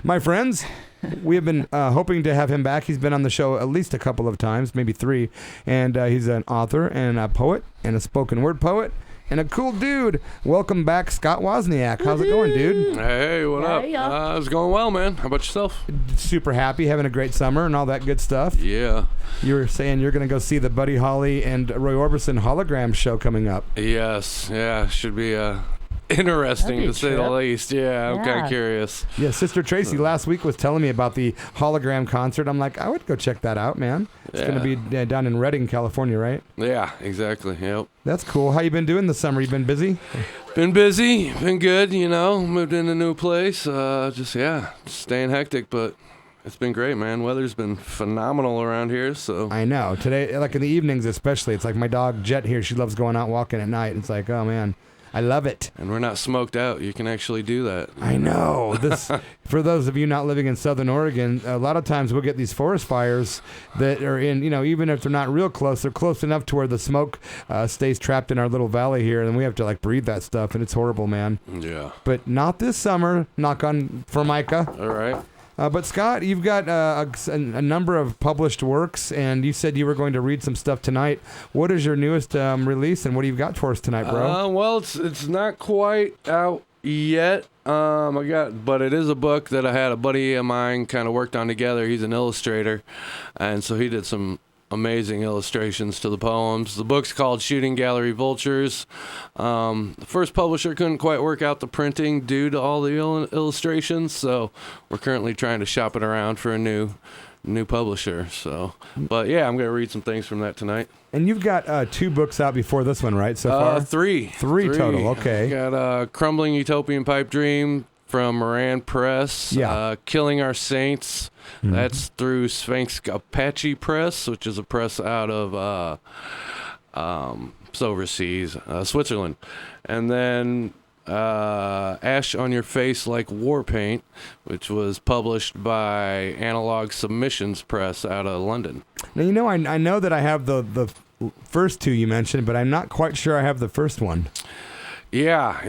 My friends, we have been hoping to have him back. He's been on the show at least a couple of times, maybe 3. And he's an author and a poet and a spoken word poet and a cool dude. Welcome back, Scott WOZNIAK. How's it going, dude? Hey, what up? It's going well, man. How about yourself? Super happy, having a great summer and all that good stuff. Yeah. You were saying you're going to go see the Buddy Holly and Roy Orbison hologram show coming up. Yes. Yeah. Should be interesting to say the least. Yeah, I'm kind of curious. Yeah, Sister Tracy last week was telling me about the hologram concert. I'm like, I would go check that out, man. It's going to be down in Redding, California, right? Yeah, exactly. Yep. That's cool. How you been doing this summer? You been busy? Been busy. Been good, you know. Moved in a new place. Just staying hectic, but it's been great, man. Weather's been phenomenal around here, so. I know. Today, like in the evenings especially, it's like my dog Jet here. She loves going out walking at night. It's like, oh, man. I love it. And we're not smoked out. You can actually do that. I know. This, for those of you not living in Southern Oregon, a lot of times we'll get these forest fires that are in, even if they're not real close, they're close enough to where the smoke stays trapped in our little valley here, and we have to like breathe that stuff, and it's horrible, man. Yeah. But not this summer. Knock on Formica. All right. But Scott, you've got a number of published works, and you said you were going to read some stuff tonight. What is your newest release, and what do you got for us tonight, bro? Well, it's not quite out yet. But it is a book that I had a buddy of mine kind of worked on together. He's an illustrator, and so he did some amazing illustrations to the poems. The book's called Shooting Gallery Vultures. The first publisher couldn't quite work out the printing due to all the illustrations, so we're currently trying to shop it around for a new publisher. So, but yeah, I'm going to read some things from that tonight. And you've got 2 books out before this one, right? So far, 3 total. Okay. Got Crumbling Utopian Pipe Dream from Moran Press. Killing Our Saints. Mm-hmm. That's through Sphinx Apache Press, which is a press out of overseas, Switzerland. And then Ash on Your Face Like War Paint, which was published by Analog Submissions Press out of London. Now, I know that I have the first 2 you mentioned, but I'm not quite sure I have the first one. Yeah.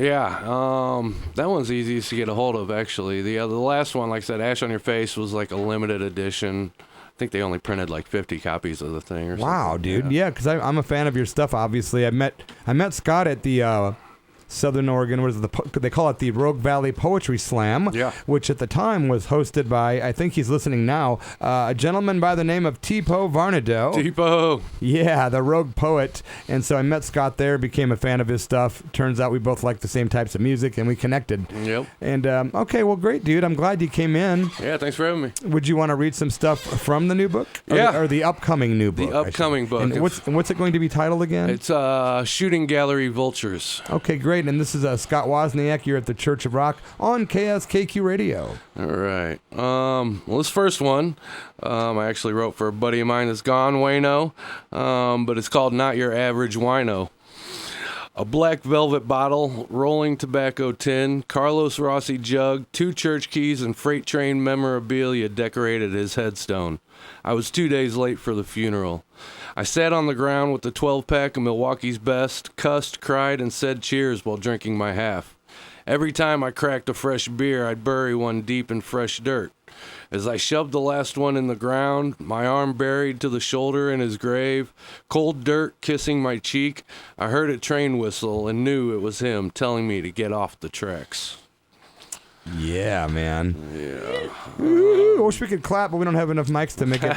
That one's easiest to get a hold of, actually. The last one, like I said, Ash on Your Face, was like a limited edition. I think they only printed like 50 copies of the thing or something. Wow, dude. Yeah, because I'm a fan of your stuff, obviously. I met Scott at the Southern Oregon, they call it the Rogue Valley Poetry Slam, which at the time was hosted by, I think he's listening now, a gentleman by the name of Tipo Varnado. Tipo! Yeah, the rogue poet. And so I met Scott there, became a fan of his stuff. Turns out we both like the same types of music, and we connected. Yep. And, okay, well, great, dude. I'm glad you came in. Yeah, thanks for having me. Would you want to read some stuff from the new book? Or the upcoming new book? The upcoming book. And what's it going to be titled again? It's Shooting Gallery Vultures. Okay, great. And this is Scott WOZNIAK. You're at the Church of Rock on KSKQ Radio. All right. Well, this first one, I actually wrote for a buddy of mine that's gone, Wayno, but it's called Not Your Average Wino. A black velvet bottle, rolling tobacco tin, Carlos Rossi jug, 2 church keys, and freight train memorabilia decorated his headstone. I was 2 days late for the funeral. I sat on the ground with the 12-pack of Milwaukee's Best, cussed, cried, and said cheers while drinking my half. Every time I cracked a fresh beer, I'd bury one deep in fresh dirt. As I shoved the last one in the ground, my arm buried to the shoulder in his grave, cold dirt kissing my cheek, I heard a train whistle and knew it was him telling me to get off the tracks. Yeah, man. Yeah. Ooh, I wish we could clap, but we don't have enough mics to make it.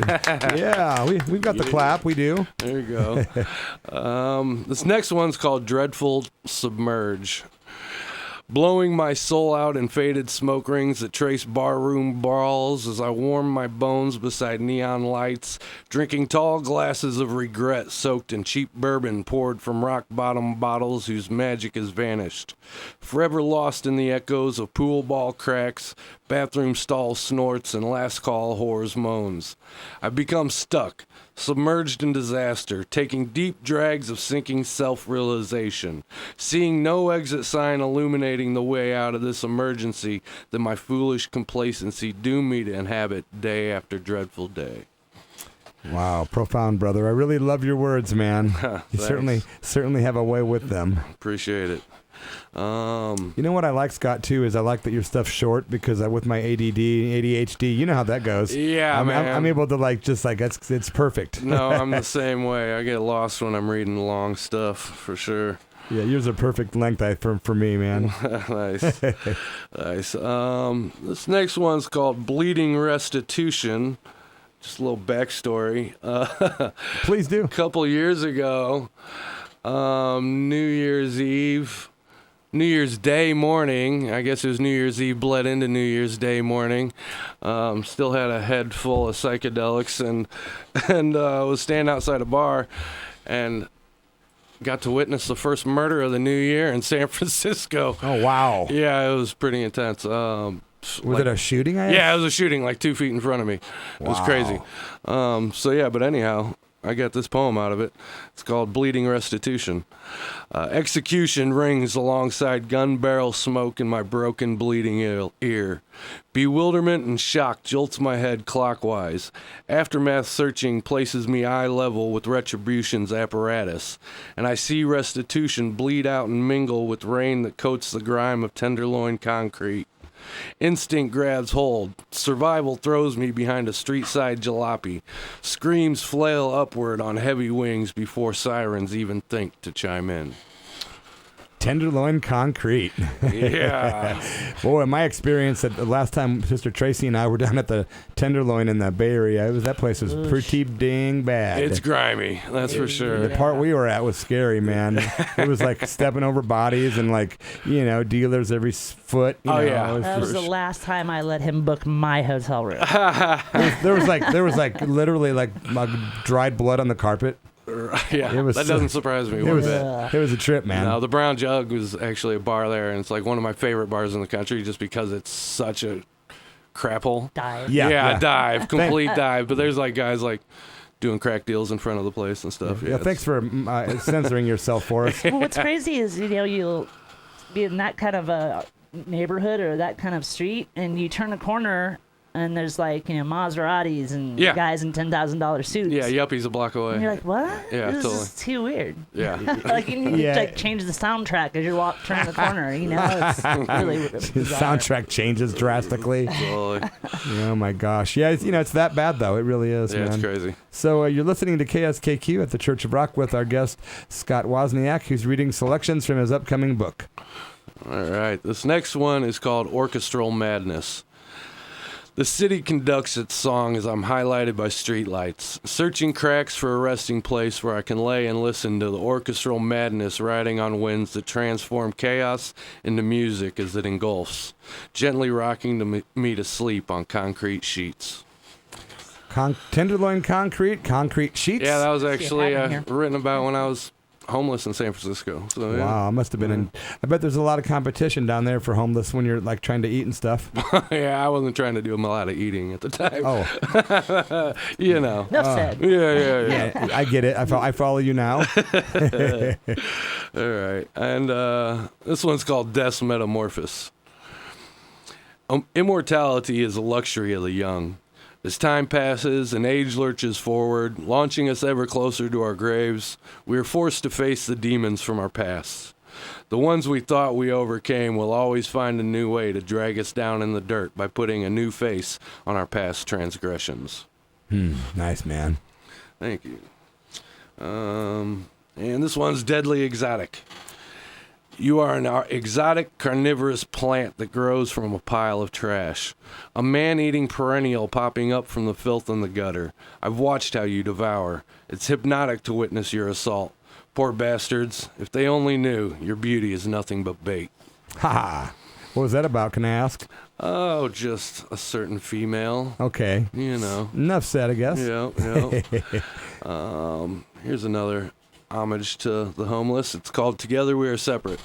Yeah, we've got the clap. We do. There you go. This next one's called Dreadful Submerge. Blowing my soul out in faded smoke rings that trace barroom brawls as I warm my bones beside neon lights, drinking tall glasses of regret soaked in cheap bourbon poured from rock-bottom bottles whose magic has vanished. Forever lost in the echoes of pool ball cracks, bathroom stall snorts, and last call whores moans. I've become stuck, submerged in disaster, taking deep drags of sinking self-realization, seeing no exit sign illuminating the way out of this emergency that my foolish complacency doomed me to inhabit day after dreadful day. Wow, profound, brother. I really love your words, man. You certainly have a way with them. Appreciate it. You know what I like, Scott, too, is I like that your stuff's short because with my ADD, ADHD, you know how that goes. Yeah, man. I'm able to it's perfect. No, I'm the same way. I get lost when I'm reading long stuff, for sure. Yeah, yours are perfect length for me, man. Nice. Nice. This next one's called Bleeding Restitution. Just a little backstory. Please do. A couple years ago, New Year's Day morning, I guess it was New Year's Eve bled into New Year's Day morning. Still had a head full of psychedelics and was standing outside a bar and got to witness the first murder of the new year in San Francisco. Oh, wow. Yeah, it was pretty intense. Was it a shooting? Yeah, it was a shooting like 2 feet in front of me. It was crazy. But anyhow, I got this poem out of it. It's called Bleeding Restitution. Execution rings alongside gun barrel smoke in my broken, bleeding ear. Bewilderment and shock jolts my head clockwise. Aftermath searching places me eye level with retribution's apparatus. And I see restitution bleed out and mingle with rain that coats the grime of tenderloin concrete. Instinct grabs hold. Survival throws me behind a street-side jalopy. Screams flail upward on heavy wings before sirens even think to chime in. Tenderloin concrete. Yeah. Boy, in my experience, the last time Sister Tracy and I were down at the Tenderloin in the Bay Area, that place was pretty dang bad. It's grimy, that's for sure. The part we were at was scary, man. It was like stepping over bodies and dealers every foot. Yeah. That was the last time I let him book my hotel room. There was literally dried blood on the carpet. Yeah, that doesn't surprise me one bit. It was a trip, man. No, the Brown Jug was actually a bar there, and it's like one of my favorite bars in the country just because it's such a crap hole. Dive. Yeah, dive. Complete dive. But there's guys doing crack deals in front of the place and stuff. Yeah, thanks for censoring yourself for us. Well, what's crazy is, you'll be in that kind of a neighborhood or that kind of street, and you turn a corner, and there's Maseratis and guys in $10,000 suits. Yeah, yuppies a block away. And you're like, what? Yeah, this totally. is too weird. Yeah. You need to change the soundtrack as you're turning the corner. It's really bizarre. Soundtrack changes drastically. Totally. Oh my gosh. Yeah, it's that bad though. It really is. Yeah, man. It's crazy. So you're listening to KSKQ at the Church of Rock with our guest Scott WOZNIAK, who's reading selections from his upcoming book. All right. This next one is called Orchestral Madness. The city conducts its song as I'm highlighted by streetlights, searching cracks for a resting place where I can lay and listen to the orchestral madness riding on winds that transform chaos into music as it engulfs, gently rocking me to sleep on concrete sheets. Tenderloin concrete sheets? Yeah, that was actually written about when I was homeless in San Francisco. So, yeah. Wow, I must have been I bet there's a lot of competition down there for homeless when you're trying to eat and stuff. Yeah, I wasn't trying to do a lot of eating at the time. Oh. Enough said. Yeah. I get it. I follow you now. All right. And this one's called Death's Metamorphosis. Immortality is a luxury of the young. As time passes and age lurches forward, launching us ever closer to our graves, we are forced to face the demons from our past. The ones we thought we overcame will always find a new way to drag us down in the dirt by putting a new face on our past transgressions. Nice, man. Thank you. And this one's deadly exotic. You are an exotic carnivorous plant that grows from a pile of trash. A man-eating perennial popping up from the filth in the gutter. I've watched how you devour. It's hypnotic to witness your assault. Poor bastards, if they only knew, your beauty is nothing but bait. Ha! What was that about, can I ask? Oh, just a certain female. Okay. Enough said, I guess. Yeah. Here's another homage to the homeless. It's called Together We Are Separate.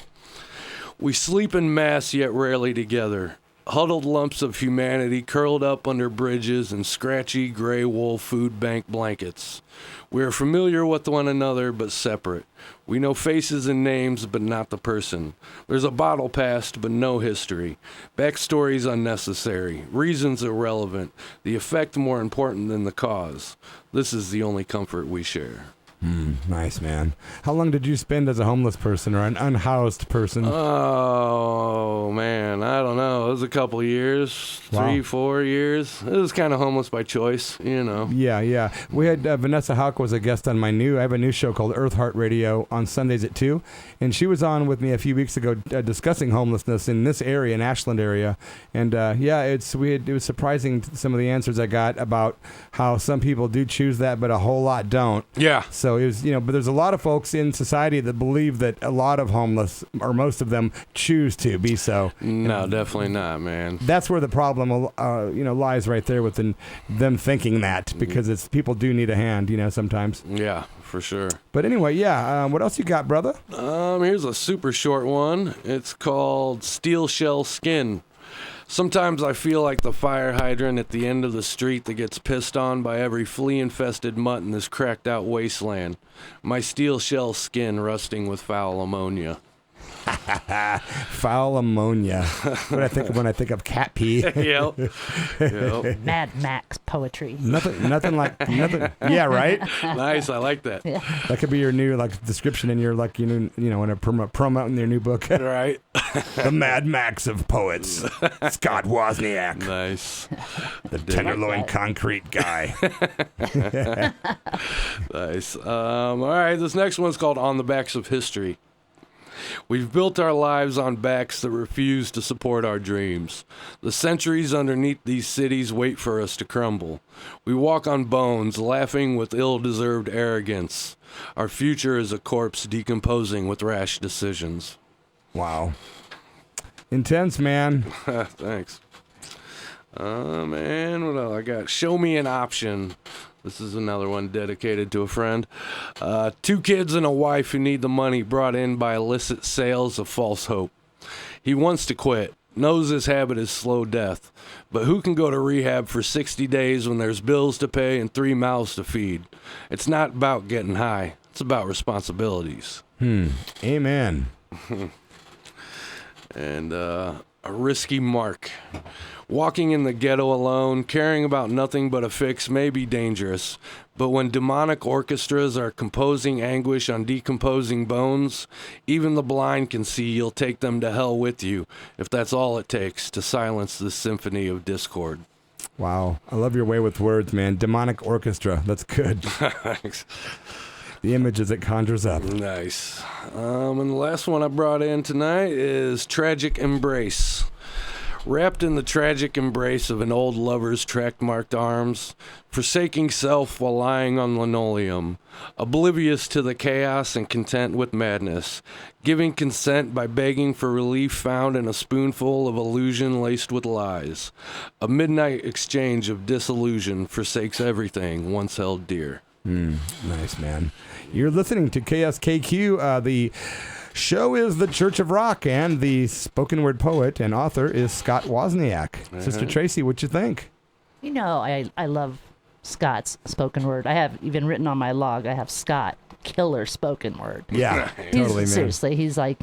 We sleep in mass, yet rarely together. Huddled lumps of humanity curled up under bridges and scratchy gray wool food bank blankets. We are familiar with one another, but separate. We know faces and names, but not the person. There's a bottle past, but no history. Backstories unnecessary. Reasons irrelevant. The effect more important than the cause. This is the only comfort we share. Nice, man. How long did you spend as a homeless person or an unhoused person? Oh, man, I don't know. It was a couple years, 3-4 years. It was kind of homeless by choice, you know. Yeah. We had Vanessa Houck was a guest on I have a new show called Earth Heart Radio on Sundays at 2, and she was on with me a few weeks ago discussing homelessness in this area, in Ashland area, and it was surprising some of the answers I got about how some people do choose that, but a whole lot don't. Yeah. So it was, but there's a lot of folks in society that believe that a lot of homeless, or most of them, choose to be so. No, definitely not, man. That's where the problem, lies right there with them thinking that, because people do need a hand, sometimes. Yeah, for sure. But anyway, what else you got, brother? Here's a super short one. It's called Steel Shell Skin. Sometimes I feel like the fire hydrant at the end of the street that gets pissed on by every flea-infested mutt in this cracked-out wasteland. My steel shell skin rusting with foul ammonia. Foul ammonia. What I think of when I think of cat pee. Yep. Mad Max poetry. Nothing like nothing. Yeah, right. Nice. I like that. Yeah. That could be your new description in your in a promo in your new book. Right. The Mad Max of poets. Scott Wozniak. Nice. The tenderloin concrete guy. Nice. All right. This next one's called On the Backs of History. We've built our lives on backs that refuse to support our dreams. The centuries underneath these cities wait for us to crumble. We walk on bones, laughing with ill-deserved arrogance. Our future is a corpse decomposing with rash decisions. Wow. Intense, man. Thanks. Man, what else I got? Show me an option. This is another one dedicated to a friend. 2 kids and a wife who need the money brought in by illicit sales of false hope. He wants to quit, knows his habit is slow death, but who can go to rehab for 60 days when there's bills to pay and 3 mouths to feed? It's not about getting high. It's about responsibilities. Amen. And a risky mark. Walking in the ghetto alone, caring about nothing but a fix may be dangerous, but when demonic orchestras are composing anguish on decomposing bones, even the blind can see you'll take them to hell with you, if that's all it takes to silence this symphony of discord. Wow. I love your way with words, man. Demonic orchestra. That's good. Thanks. The images it conjures up. Nice. And the last one I brought in tonight is Tragic Embrace. Wrapped in the tragic embrace of an old lover's track-marked arms, forsaking self while lying on linoleum, oblivious to the chaos and content with madness, giving consent by begging for relief found in a spoonful of illusion laced with lies. A midnight exchange of disillusion forsakes everything once held dear. Nice, man. You're listening to KSKQ, the show is The Church of Rock, and the spoken word poet and author is Scott Wozniak. Sister Tracy, what you think? I love Scott's spoken word. I have even written on my log, I have Scott, killer spoken word. Yeah, totally, man. Seriously, he's like,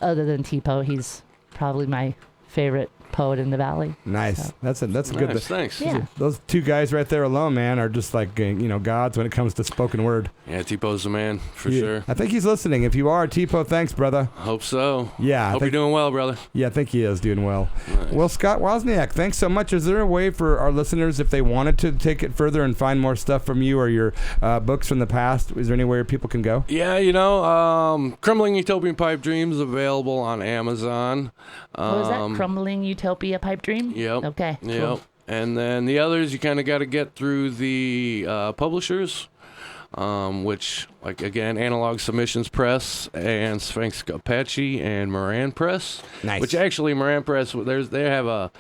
other than T-Po, he's probably my favorite poet in the valley. Nice. So. That's a nice, good. Thanks. Yeah. Those 2 guys right there alone, man, are just like gods when it comes to spoken word. Yeah, T-Po's the man for sure. I think he's listening. If you are, T-Po, thanks, brother. Hope so. Yeah. Hope you're doing well, brother. Yeah, I think he is doing well. Nice. Well, Scott Wozniak, thanks so much. Is there a way for our listeners, if they wanted to take it further and find more stuff from you or your books from the past, is there anywhere people can go? Yeah, Crumbling Utopian Pipe Dreams available on Amazon. What was that? Crumbling Utopia Pipe Dream? Yep. Okay. Yep. Cool. And then the others, you kind of got to get through the publishers, which, again, Analog Submissions Press and Sphinx Apache and Moran Press. Nice. Which actually, Moran Press, they have a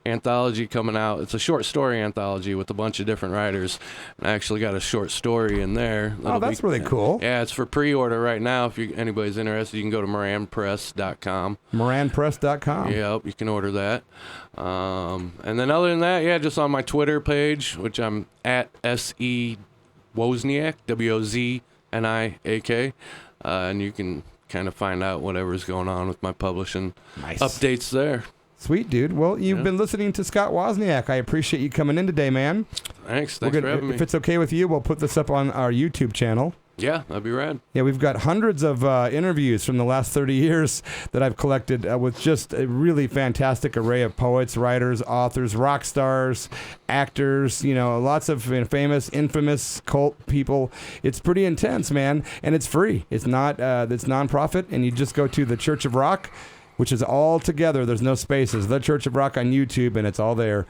anthology coming out. It's a short story anthology with a bunch of different writers. And I actually got a short story in there. That's really cool. Yeah, it's for pre-order right now. If anybody's interested, you can go to moranpress.com. Moranpress.com. Yep, you can order that. And then other than that, just on my Twitter page, which I'm at SE WOZNIAK, WOZNIAK. And you can kind of find out whatever's going on with my publishing updates there. Sweet, dude. Well, you've been listening to Scott Wozniak. I appreciate you coming in today, man. Thanks for having me. If it's okay with you, we'll put this up on our YouTube channel. Yeah, that'd be rad. Yeah, we've got hundreds of interviews from the last 30 years that I've collected with just a really fantastic array of poets, writers, authors, rock stars, actors, lots of famous, infamous cult people. It's pretty intense, man, and it's free. It's not, it's nonprofit, and you just go to the Church of Rock, which is all together. There's no spaces. The Church of Rock on YouTube, and it's all there.